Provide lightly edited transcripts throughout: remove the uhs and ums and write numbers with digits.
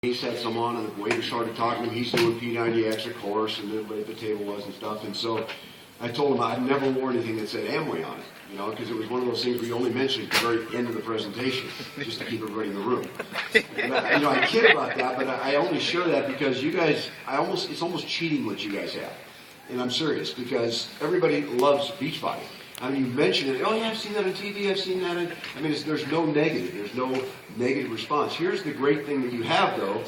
He had some on, and the waiter started talking to him. He's doing P90X, of course, and the way the table was and stuff. And so I told him I'd never wore anything that said Amway on it, because it was one of those things we only mentioned at the very end of the presentation, just to keep everybody in the room. And I kid about that, but I only share that because you guys, it's almost cheating what you guys have. And I'm serious, because everybody loves Beachbody. I mean, you mention it, oh yeah, I've seen that on TV, I've seen that on, there's no negative, there's no negative response. Here's the great thing that you have, though,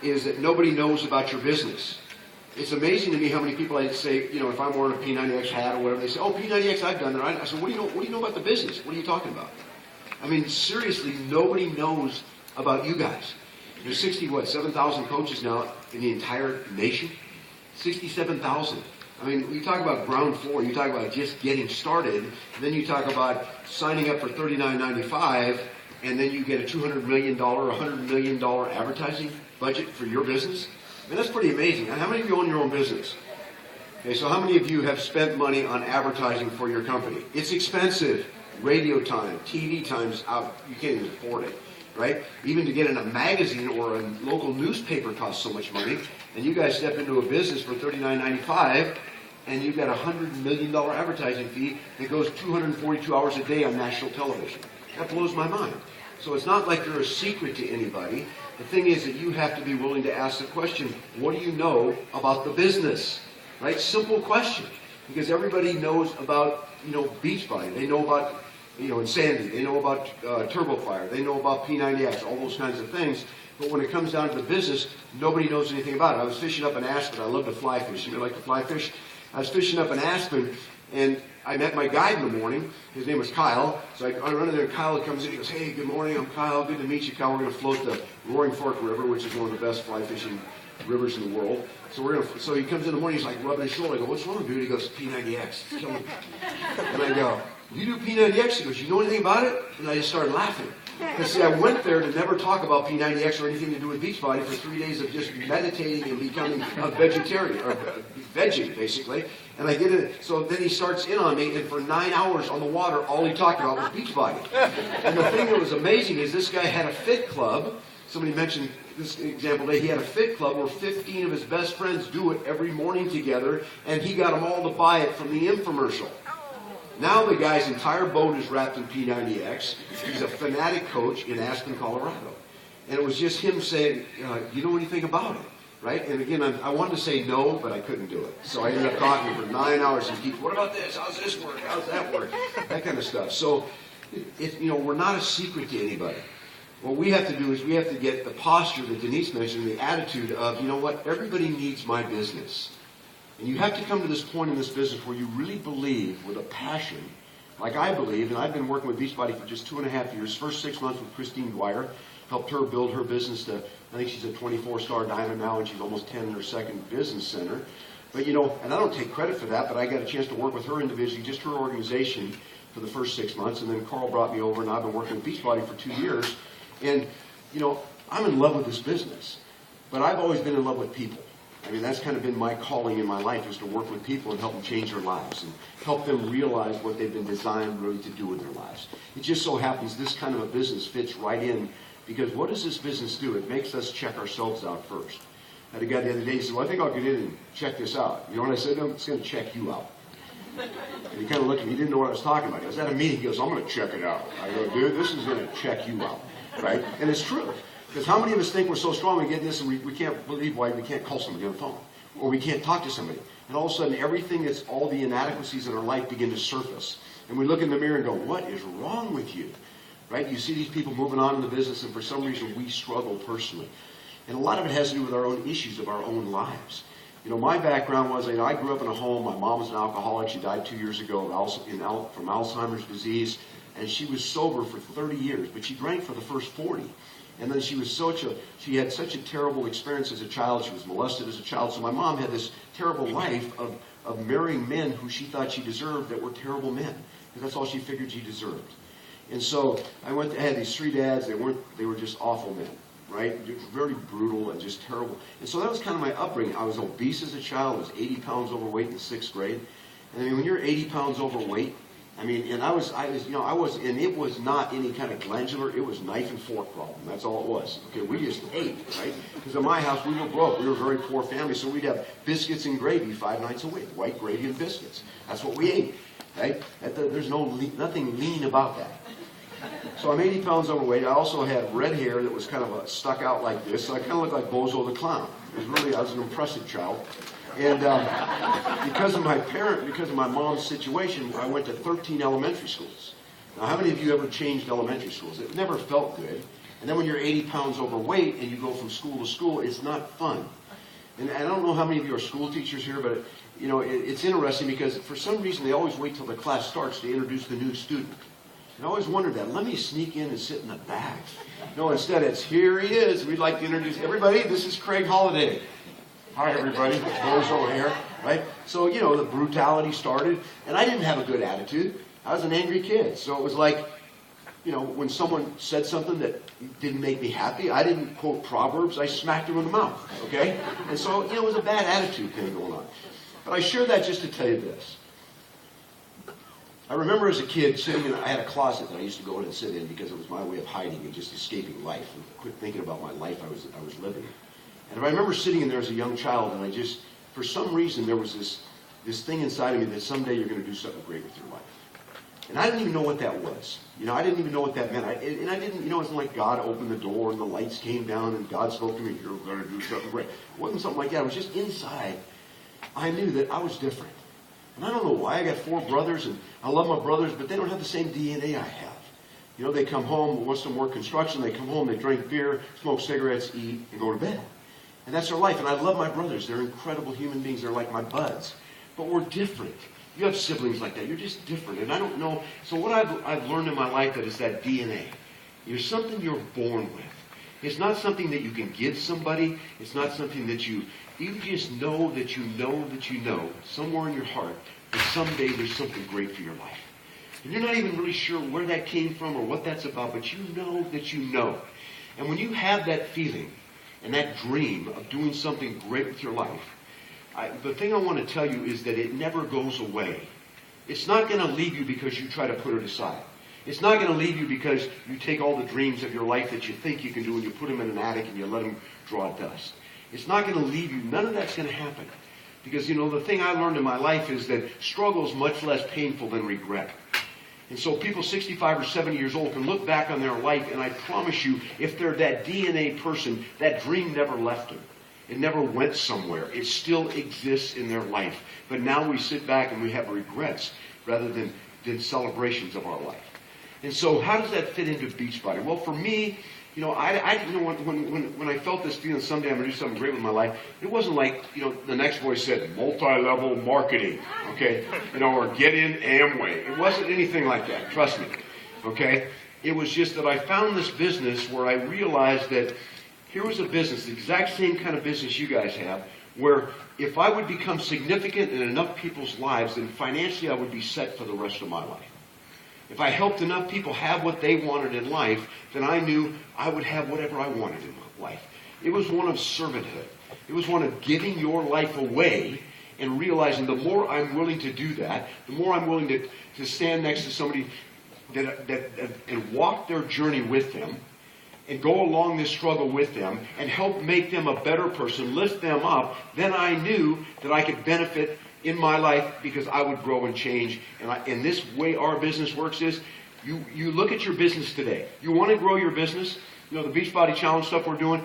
is that nobody knows about your business. It's amazing to me how many people I say, if I'm wearing a P90X hat or whatever, they say, oh, P90X, I've done that. I said, what do you know about the business? What are you talking about? Seriously, nobody knows about you guys. There's 7,000 coaches now in the entire nation? 67,000. You talk about ground floor, you talk about just getting started, and then you talk about signing up for $39.95, and then you get a $200 million, $100 million advertising budget for your business. That's pretty amazing. And how many of you own your own business? Okay, so how many of you have spent money on advertising for your company? It's expensive. Radio time, TV time's out. You can't even afford it, right? Even to get in a magazine or a local newspaper costs so much money. And you guys step into a business for $39.95, and you've got a $100 million advertising fee that goes 242 hours a day on national television. That blows my mind. So it's not like you're a secret to anybody. The thing is that you have to be willing to ask the question, what do you know about the business? Right? Simple question. Because everybody knows about, Beachbody. They know about, Insanity. They know about TurboFire. They know about P90X, all those kinds of things. But when it comes down to the business, nobody knows anything about it. I was fishing up in Aspen. I love to fly fish. You like to fly fish? I was fishing up in Aspen, and I met my guide in the morning. His name was Kyle. So I run in there, and Kyle comes in. He goes, hey, good morning. I'm Kyle. Good to meet you, Kyle. We're going to float the Roaring Fork River, which is one of the best fly fishing rivers in the world. So he comes in the morning. He's like rubbing his shoulder. I go, what's wrong, dude? He goes, P90X. Kill me. And I go, you do P90X? He goes, you know anything about it? And I just started laughing. Because see, I went there to never talk about P90X or anything to do with Beachbody for 3 days of just meditating and becoming a vegetarian, or vegging, basically. And I get it. So then he starts in on me, and for 9 hours on the water, all he talked about was Beachbody. And the thing that was amazing is this guy had a fit club. Somebody mentioned this example today. He had a fit club where 15 of his best friends do it every morning together, and he got them all to buy it from the infomercial. Now the guy's entire boat is wrapped in P90X. He's a fanatic coach in Aspen, Colorado. And it was just him saying, you know anything about it, right? And again, I wanted to say no, but I couldn't do it. So I ended up talking for 9 hours. And what about this? How's this work? How's that work? That kind of stuff. So, we're not a secret to anybody. What we have to do is we have to get the posture that Denise mentioned, the attitude of, you know what, everybody needs my business. And you have to come to this point in this business where you really believe with a passion, like I believe, and I've been working with Beachbody for just 2.5 years. First 6 months with Christine Dwyer, helped her build her business to, I think she's a 24-star diamond now, and she's almost 10 in her second business center. But and I don't take credit for that, but I got a chance to work with her individually, just her organization, for the first 6 months. And then Carl brought me over, and I've been working with Beachbody for 2 years. And, I'm in love with this business, but I've always been in love with people. That's kind of been my calling in my life, is to work with people and help them change their lives and help them realize what they've been designed really to do in their lives. It just so happens this kind of a business fits right in, because what does this business do? It makes us check ourselves out first. I had a guy the other day, he said, well, I think I'll get in and check this out. You know what I said to him? It's going to check you out. And he kind of looked at me, he didn't know what I was talking about. I was at a meeting, he goes, I'm going to check it out. I go, dude, this is going to check you out, right? And it's true. Because how many of us think we're so strong we get in this and we can't believe why we can't call somebody on the phone, or we can't talk to somebody. And all of a sudden everything that's all the inadequacies in our life begin to surface. And we look in the mirror and go, what is wrong with you? Right? You see these people moving on in the business, and for some reason we struggle personally. And a lot of it has to do with our own issues of our own lives. My background was, I grew up in a home. My mom was an alcoholic. She died 2 years ago from Alzheimer's disease. And she was sober for 30 years, but she drank for the first 40. And then she had such a terrible experience as a child. She was molested as a child. So my mom had this terrible life of marrying men who she thought she deserved that were terrible men, because that's all she figured she deserved. And so I had these 3 dads. They were just awful men, right? Very brutal and just terrible. And so that was kind of my upbringing. I was obese as a child. I was 80 pounds overweight in the 6th grade. And when you're 80 pounds overweight, I mean, and and it was not any kind of glandular. It was knife and fork problem. That's all it was. Okay, we just ate, right? Because in my house, we were broke. We were a very poor family, so we'd have biscuits and gravy 5 nights a week. White gravy and biscuits. That's what we ate, right? There's nothing lean about that. So I'm 80 pounds overweight. I also had red hair that was kind of stuck out like this. So I kind of looked like Bozo the Clown. I was an impressive child. And because of my mom's situation, I went to 13 elementary schools. Now, how many of you ever changed elementary schools? It never felt good. And then when you're 80 pounds overweight and you go from school to school, it's not fun. And I don't know how many of you are school teachers here, but it's interesting because for some reason they always wait till the class starts to introduce the new student. And I always wondered that. Let me sneak in and sit in the back. No, instead it's, here he is. We'd like to introduce everybody. This is Craig Holliday. Hi, everybody. Bo's over here, right? So, the brutality started, and I didn't have a good attitude. I was an angry kid. So it was like, when someone said something that didn't make me happy, I didn't quote Proverbs. I smacked them in the mouth, okay? And so, it was a bad attitude thing going on. But I share that just to tell you this. I remember as a kid I had a closet that I used to go in and sit in because it was my way of hiding and just escaping life and quit thinking about my life I was living. And I remember sitting in there as a young child, and for some reason, there was this thing inside of me that someday you're going to do something great with your life. And I didn't even know what that was. I didn't even know what that meant. I didn't, it wasn't like God opened the door and the lights came down and God spoke to me, you're going to do something great. It wasn't something like that. It was just inside. I knew that I was different. And I don't know why. I got 4 brothers, and I love my brothers, but they don't have the same DNA I have. They come home, want some more construction, they come home, they drink beer, smoke cigarettes, eat, and go to bed. And that's their life. And I love my brothers. They're incredible human beings. They're like my buds. But we're different. You have siblings like that. You're just different. And I don't know. So what I've learned in my life that is that DNA. You're something you're born with. It's not something that you can give somebody. It's not something that you just know that you know somewhere in your heart that someday there's something great for your life. And you're not even really sure where that came from or what that's about, but you know that you know. And when you have that feeling and that dream of doing something great with your life, the thing I want to tell you is that it never goes away. It's not going to leave you because you try to put it aside. It's not going to leave you because you take all the dreams of your life that you think you can do and you put them in an attic and you let them draw dust. It's not going to leave you. None of that's going to happen. Because, the thing I learned in my life is that struggle is much less painful than regret. And so people 65 or 70 years old can look back on their life, and I promise you, if they're that DNA person, that dream never left them. It never went somewhere. It still exists in their life. But now we sit back and we have regrets rather than celebrations of our life. And so how does that fit into Beachbody? Well, for me, I didn't know when I felt this feeling someday I'm going to do something great with my life, it wasn't like, the next voice said, multi-level marketing, okay, or get in Amway. It wasn't anything like that, trust me, okay? It was just that I found this business where I realized that here was a business, the exact same kind of business you guys have, where if I would become significant in enough people's lives, then financially I would be set for the rest of my life. If I helped enough people have what they wanted in life, then I knew I would have whatever I wanted in my life. It was one of servanthood. It was one of giving your life away and realizing the more I'm willing to do that, the more I'm willing to stand next to somebody and walk their journey with them and go along this struggle with them and help make them a better person, lift them up, then I knew that I could benefit in my life because I would grow and change. And this way our business works is, you look at your business today. You want to grow your business, the Beachbody Challenge stuff we're doing,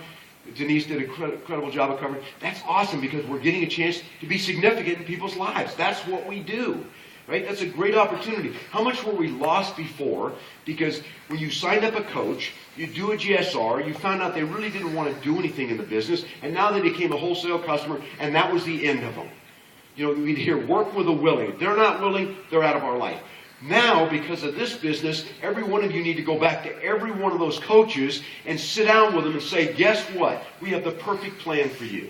Denise did an incredible job of covering. That's awesome because we're getting a chance to be significant in people's lives. That's what we do, right? That's a great opportunity. How much were we lost before? Because when you signed up a coach, you do a GSR, you found out they really didn't want to do anything in the business, and now they became a wholesale customer, and that was the end of them. We'd hear work with a willing. They're not willing, they're out of our life. Now, because of this business, every one of you need to go back to every one of those coaches and sit down with them and say, guess what? We have the perfect plan for you.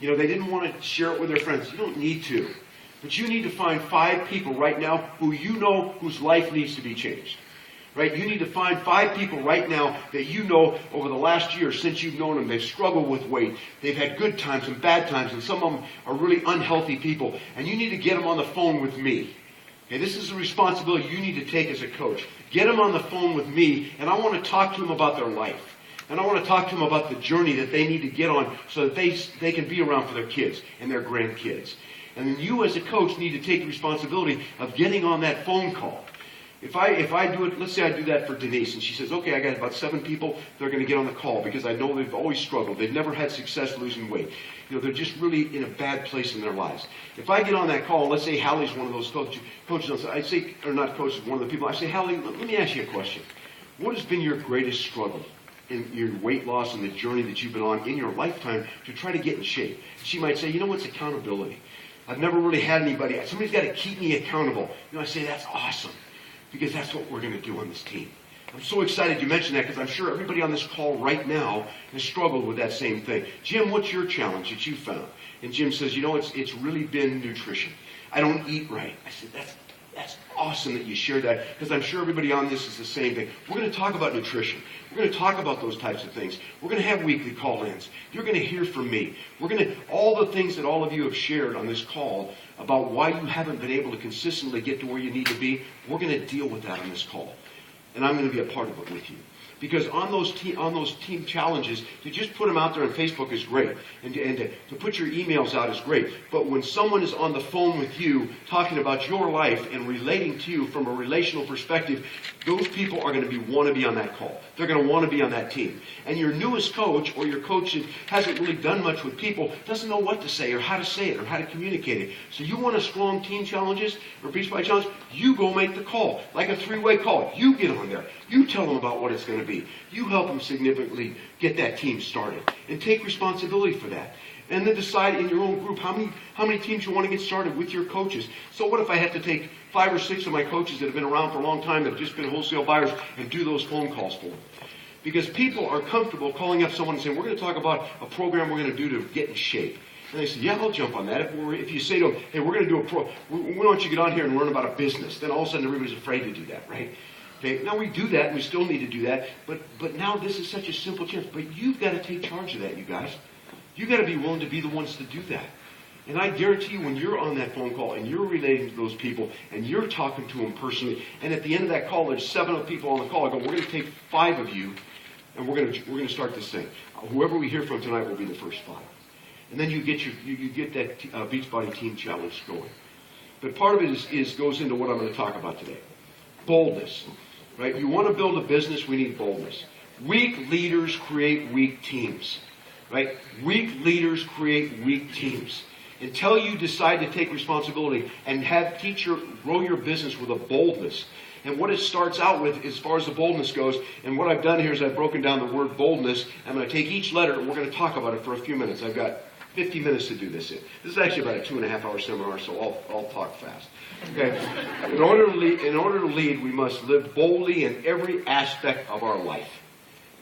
They didn't want to share it with their friends. You don't need to. But you need to find 5 people right now whose life needs to be changed. Right? You need to find 5 people right now that over the last year since you've known them, they've struggled with weight. They've had good times and bad times, and some of them are really unhealthy people. And you need to get them on the phone with me. Okay, this is a responsibility you need to take as a coach. Get them on the phone with me, and I want to talk to them about their life. And I want to talk to them about the journey that they need to get on so that they can be around for their kids and their grandkids. And then you as a coach need to take the responsibility of getting on that phone call. If I do it, let's say I do that for Denise, and she says, okay, I got about 7 people, they're going to get on the call because I know they've always struggled. They've never had success losing weight. You know, they're just really in a bad place in their lives. If I get on that call, let's say Hallie's one of those coaches, I say, or not coaches, one of the people, I say, Hallie, let me ask you a question. What has been your greatest struggle in your weight loss and the journey that you've been on in your lifetime to try to get in shape? She might say, you know what's accountability? I've never really had anybody, somebody's got to keep me accountable. You know, I say, that's awesome. Because that's what we're going to do on this team. I'm so excited you mentioned that because I'm sure everybody on this call right now has struggled with that same thing. Jim, what's your challenge that you found? And Jim says, you know, it's really been nutrition. I don't eat right. I said, that's awesome that you shared that because I'm sure everybody on this is the same thing. We're going to talk about nutrition. We're going to talk about those types of things. We're going to have weekly call-ins. You're going to hear from me. We're going to, all the things that all of you have shared on this call about why you haven't been able to consistently get to where you need to be, we're going to deal with that on this call. And I'm going to be a part of it with you. Because on those team challenges, to just put them out there on Facebook is great. And to put your emails out is great. But when someone is on the phone with you talking about your life and relating to you from a relational perspective, those people are going to want to be on that call. They're going to want to be on that team. And your newest coach or your coach that hasn't really done much with people doesn't know what to say or how to say it or how to communicate it. So you want a strong team challenges or Beachbody challenge, you go make the call. Like a 3-way call. You get on there. You tell them about what it's going to be. You help them significantly get that team started and take responsibility for that. And then decide in your own group how many teams you want to get started with your coaches. So what if I have to take 5 or 6 of my coaches that have been around for a long time that have just been wholesale buyers and do those phone calls for them? Because people are comfortable calling up someone and saying, we're going to talk about a program we're going to do to get in shape. And they say, yeah, I'll jump on that. If you say to them, hey, we're going to do we want you to get on here and learn about a business, then all of a sudden everybody's afraid to do that, right? Okay, now we do that, and we still need to do that, but now this is such a simple chance. But you've got to take charge of that, you guys. You've got to be willing to be the ones to do that. And I guarantee you when you're on that phone call and you're relating to those people and you're talking to them personally, and at the end of that call there's 7 other people on the call, I go, we're going to take 5 of you, and we're going to start this thing. Whoever we hear from tonight will be the first 5. And then you get that Beachbody Team Challenge going. But part of it goes into what I'm going to talk about today. Boldness. Right? You want to build a business, we need boldness. Weak leaders create weak teams. Right? Weak leaders create weak teams. Until you decide to take responsibility and grow your business with a boldness. And what it starts out with as far as the boldness goes, and what I've done here is I've broken down the word boldness. I'm going to take each letter and we're going to talk about it for a few minutes. I've got 50 minutes to do this in. This is actually about a 2.5-hour seminar, so I'll talk fast. Okay? In order to lead, we must live boldly in every aspect of our life.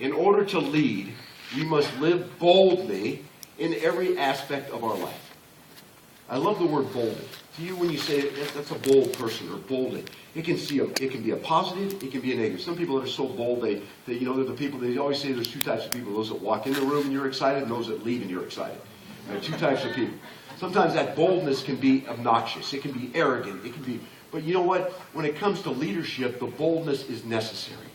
In order to lead, we must live boldly in every aspect of our life. I love the word boldly. To you, when you say it, that's a bold person or boldly. It can be a positive, it can be a negative. Some people that are so bold, they're the people, they always say there's 2 types of people. Those that walk in the room and you're excited, and those that leave and you're excited. There are 2 types of people. Sometimes that boldness can be obnoxious. It can be arrogant. But you know what? When it comes to leadership, the boldness is necessary.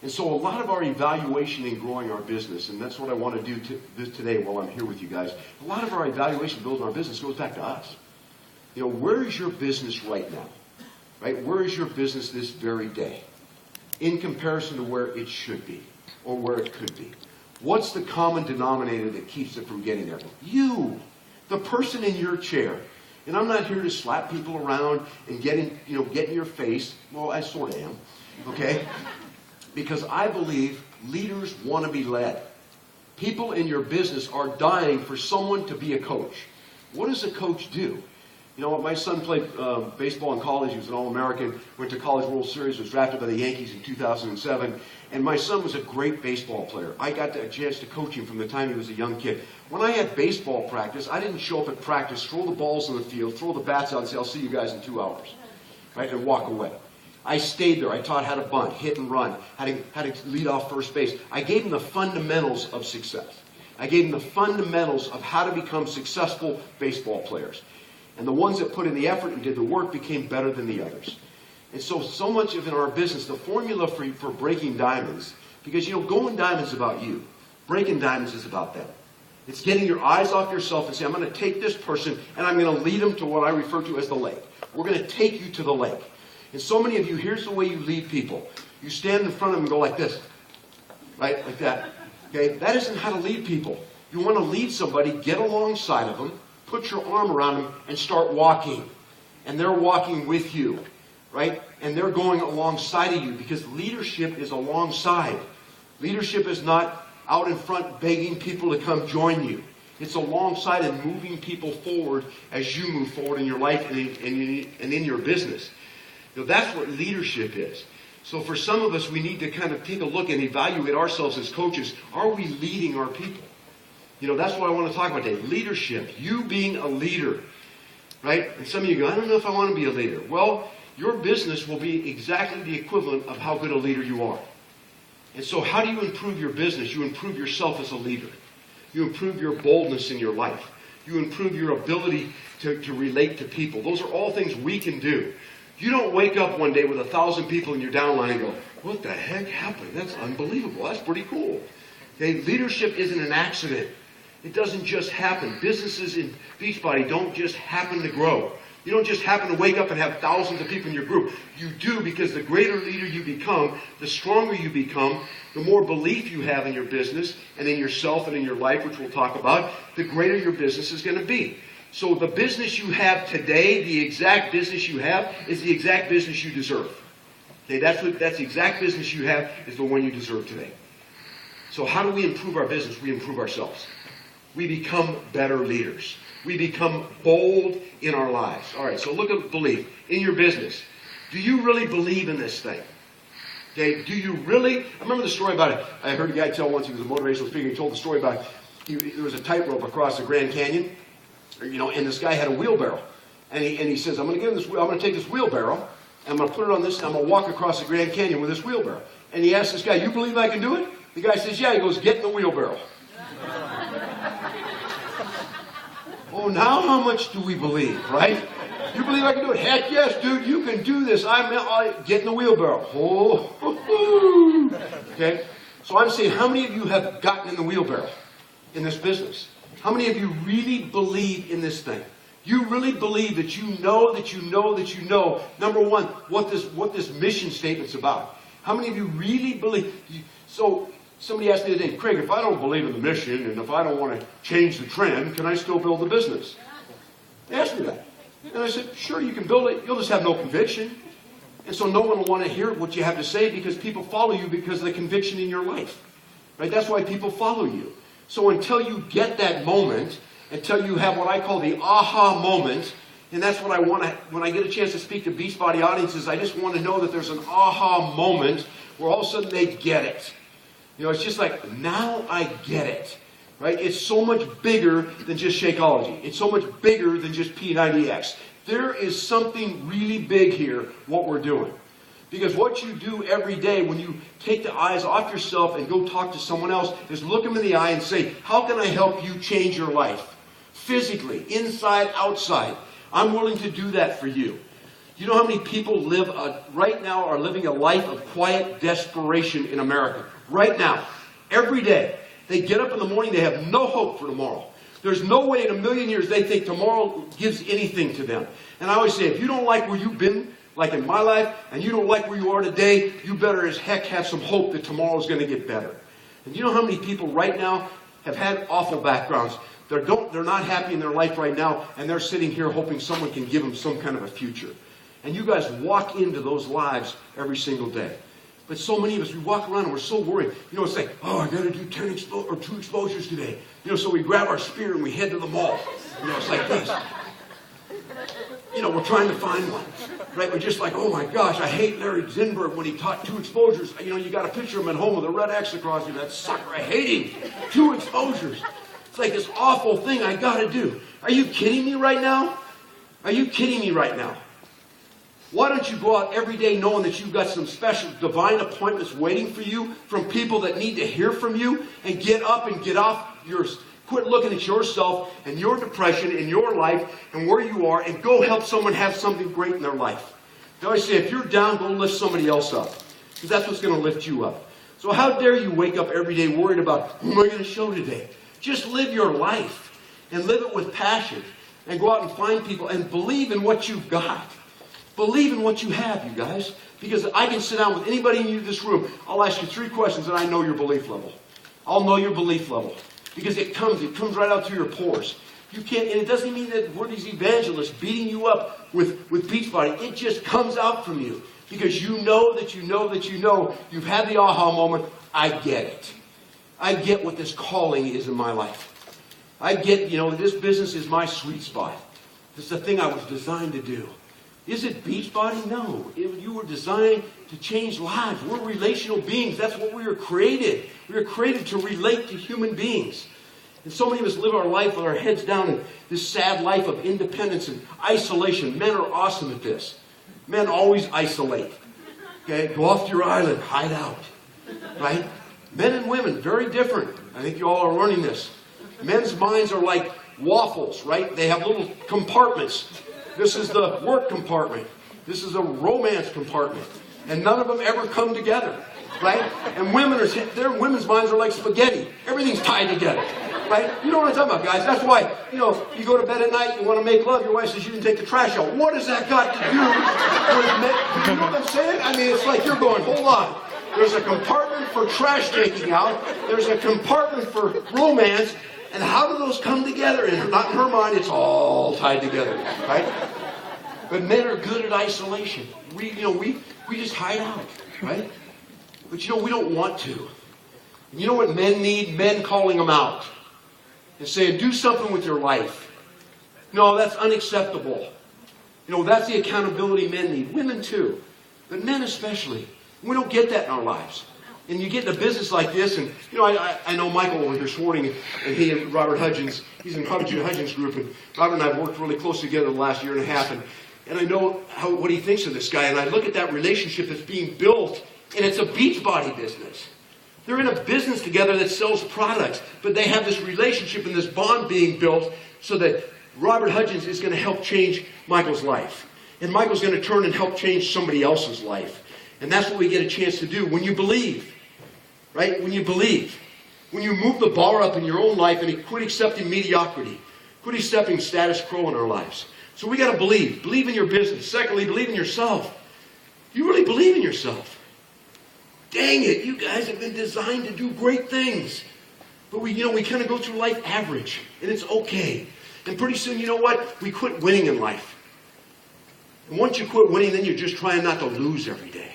And so a lot of our evaluation in growing our business, and that's what I want to do today while I'm here with you guys, a lot of our evaluation building our business goes back to us. You know, where is your business right now? Right? Where is your business this very day in comparison to where it should be or where it could be? What's the common denominator that keeps it from getting there? You, the person in your chair. And I'm not here to slap people around and get in your face. Well, I sort of am. Okay? Because I believe leaders want to be led. People in your business are dying for someone to be a coach. What does a coach do? You know what? My son played baseball in college. He was an All-American. Went to College World Series. Was drafted by the Yankees in 2007. And my son was a great baseball player. I got a chance to coach him from the time he was a young kid. When I had baseball practice, I didn't show up at practice, throw the balls in the field, throw the bats out and say, I'll see you guys in 2 hours. Right? And walk away. I stayed there. I taught how to bunt, hit and run, how to lead off first base. I gave him the fundamentals of success. I gave him the fundamentals of how to become successful baseball players. And the ones that put in the effort and did the work became better than the others. And so much of in our business, the formula for breaking diamonds, because, going diamonds is about you. Breaking diamonds is about them. It's getting your eyes off yourself and saying, I'm going to take this person and I'm going to lead them to what I refer to as the lake. We're going to take you to the lake. And so many of you, here's the way you lead people. You stand in front of them and go like this. Right? Like that. Okay? That isn't how to lead people. You want to lead somebody, get alongside of them, put your arm around them, and start walking. And they're walking with you. Right? And they're going alongside of you, because leadership is alongside. Leadership is not out in front begging people to come join you. It's alongside and moving people forward as you move forward in your life and in your business. That's what leadership is. So for some of us, we need to kind of take a look and evaluate ourselves as coaches. Are we leading our people? That's what I want to talk about today. Leadership. You being a leader. Right? And some of you go, I don't know if I want to be a leader. Well, your business will be exactly the equivalent of how good a leader you are. And so how do you improve your business? You improve yourself as a leader. You improve your boldness in your life. You improve your ability to relate to people. Those are all things we can do. You don't wake up one day with 1,000 people in your downline and go, what the heck happened? That's unbelievable. That's pretty cool. Okay, leadership isn't an accident. It doesn't just happen. Businesses in Beachbody don't just happen to grow. You don't just happen to wake up and have thousands of people in your group. You do, because the greater leader you become, the stronger you become, the more belief you have in your business and in yourself and in your life, which we'll talk about, the greater your business is going to be. So the business you have today, the exact business you have, is the exact business you deserve. Okay, that's the exact business you have is the one you deserve today. So how do we improve our business? We improve ourselves. We become better leaders. We become bold in our lives. All right, so look at belief. In your business, do you really believe in this thing? Okay, do you really? I remember the story about it. I heard a guy tell once, he was a motivational speaker, he told the story about there was a tightrope across the Grand Canyon, and this guy had a wheelbarrow. And he says, I'm going to take this wheelbarrow, and I'm going to put it on this, and I'm going to walk across the Grand Canyon with this wheelbarrow. And he asked this guy, you believe I can do it? The guy says, yeah. He goes, get in the wheelbarrow. Oh, now how much do we believe, right? You believe I can do it? Heck yes, dude, you can do this. Get in the wheelbarrow. Oh, okay? So I'm saying, how many of you have gotten in the wheelbarrow in this business? How many of you really believe in this thing? You really believe that you know, number one, what this mission statement's about. How many of you really believe? So somebody asked me the other day, Craig, if I don't believe in the mission and if I don't want to change the trend, can I still build the business? They asked me that. And I said, sure, you can build it. You'll just have no conviction. And so no one will want to hear what you have to say, because people follow you because of the conviction in your life. Right? That's why people follow you. So until you get that moment, until you have what I call the aha moment, and that's what I want to, when I get a chance to speak to Beachbody audiences, I just want to know that there's an aha moment where all of a sudden they get it. It's just like, now I get it. Right? It's so much bigger than just Shakeology. It's so much bigger than just P90X. There is something really big here, what we're doing. Because what you do every day when you take the eyes off yourself and go talk to someone else is look them in the eye and say, how can I help you change your life? Physically, inside, outside. I'm willing to do that for you. You know how many people right now are living a life of quiet desperation in America? Right now. Every day. They get up in the morning, they have no hope for tomorrow. There's no way in a million years they think tomorrow gives anything to them. And I always say, if you don't like where you've been, like in my life, and you don't like where you are today, you better as heck have some hope that tomorrow's going to get better. And you know how many people right now have had awful backgrounds? They're not happy in their life right now, and they're sitting here hoping someone can give them some kind of a future. And you guys walk into those lives every single day. But so many of us, we walk around and we're so worried. It's like, oh, I got to do 2 exposures today. So we grab our spear and we head to the mall. It's like this. We're trying to find one. Right? We're just like, oh my gosh, I hate Larry Zinberg when he taught 2 exposures. You got a picture of him at home with a red X across him. That sucker, I hate him. 2 exposures. It's like this awful thing I got to do. Are you kidding me right now? Are you kidding me right now? Why don't you go out every day knowing that you've got some special divine appointments waiting for you from people that need to hear from you, and get up and get off your Quit looking at yourself and your depression and your life and where you are, and go help someone have something great in their life. They always say, if you're down, go lift somebody else up, because that's what's going to lift you up. So how dare you wake up every day worried about, who am I going to show today? Just live your life and live it with passion, and go out and find people and believe in what you've got. Believe in what you have, you guys, because I can sit down with anybody in this room. I'll ask you 3 questions and I know your belief level. I'll know your belief level. Because it comes right out through your pores. You can't, and it doesn't mean that we're these evangelists beating you up with Beachbody. It just comes out from you. Because you know that you know that you know you've had the aha moment. I get it. I get what this calling is in my life. I get, this business is my sweet spot. This is the thing I was designed to do. Is it Beachbody? No. You were designed to change lives. We're relational beings. That's what we were created. We were created to relate to human beings. And so many of us live our life with our heads down in this sad life of independence and isolation. Men are awesome at this. Men always isolate. Okay? Go off to your island. Hide out. Right? Men and women, very different. I think you all are learning this. Men's minds are like waffles, right? They have little compartments. This is the work compartment. This is a romance compartment. And none of them ever come together, right? And women's minds are like spaghetti. Everything's tied together, right? You know what I'm talking about, guys. That's why, you go to bed at night, you want to make love, your wife says you didn't take the trash out. What has that got to do with men? You know what I'm saying? I mean, it's like you're going, hold on. There's a compartment for trash taking out. There's a compartment for romance. And how do those come together? And not in her mind, it's all tied together, right? But men are good at isolation. We just hide out, right? But we don't want to. And you know what men need? Men calling them out and saying, do something with your life. No, that's unacceptable. That's the accountability men need. Women too, but men especially. We don't get that in our lives. And you get in a business like this, and I know Michael over here this morning, and he and Robert Hudgens, he's in Robert Hudgens' group, and Robert and I have worked really close together the last year and a half, and I know what he thinks of this guy, and I look at that relationship that's being built, and it's a Beachbody business. They're in a business together that sells products, but they have this relationship and this bond being built so that Robert Hudgens is going to help change Michael's life, and Michael's going to turn and help change somebody else's life. And that's what we get a chance to do when you believe. Right? When you believe. When you move the bar up in your own life and quit accepting mediocrity. Quit accepting status quo in our lives. So we got to believe. Believe in your business. Secondly, believe in yourself. You really believe in yourself. Dang it, you guys have been designed to do great things. But we kind of go through life average. And it's okay. And pretty soon, you know what? We quit winning in life. And once you quit winning, then you're just trying not to lose every day.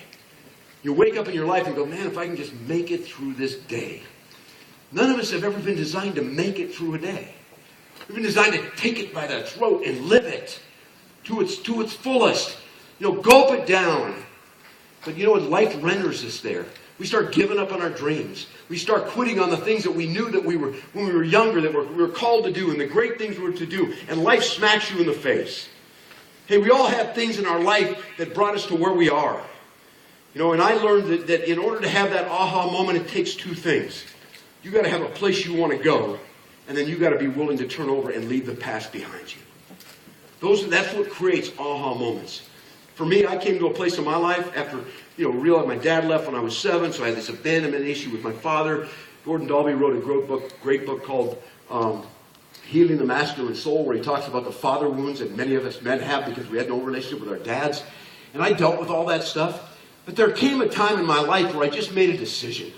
You wake up in your life and go, man, if I can just make it through this day. None of us have ever been designed to make it through a day. We've been designed to take it by the throat and live it to its fullest. Gulp it down. But life renders us there. We start giving up on our dreams. We start quitting on the things that we knew that when we were younger, that we were called to do, and the great things we were to do. And life smacks you in the face. Hey, we all have things in our life that brought us to where we are. And I learned that in order to have that aha moment, it takes 2 things. You got to have a place you want to go, and then you got to be willing to turn over and leave the past behind you. That's what creates aha moments. For me, I came to a place in my life after, realized my dad left when I was 7, so I had this abandonment issue with my father. Gordon Dalby wrote a great book called Healing the Masculine Soul, where he talks about the father wounds that many of us men have because we had no relationship with our dads. And I dealt with all that stuff. But there came a time in my life where I just made a decision.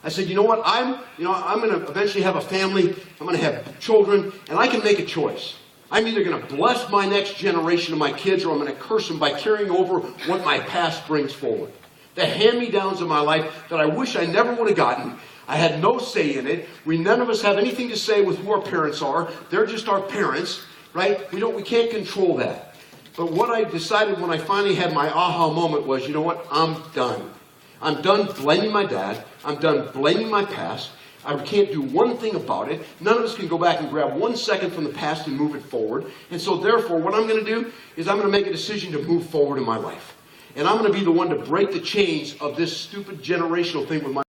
I said, you know what, I'm going to eventually have a family, I'm going to have children, and I can make a choice. I'm either going to bless my next generation of my kids, or I'm going to curse them by carrying over what my past brings forward. The hand-me-downs of my life that I wish I never would have gotten. I had no say in it. None of us have anything to say with who our parents are. They're just our parents, right? We can't control that. But what I decided when I finally had my aha moment was, you know what, I'm done. I'm done blaming my dad. I'm done blaming my past. I can't do one thing about it. None of us can go back and grab 1 second from the past and move it forward. And so therefore, what I'm going to do is I'm going to make a decision to move forward in my life. And I'm going to be the one to break the chains of this stupid generational thing with my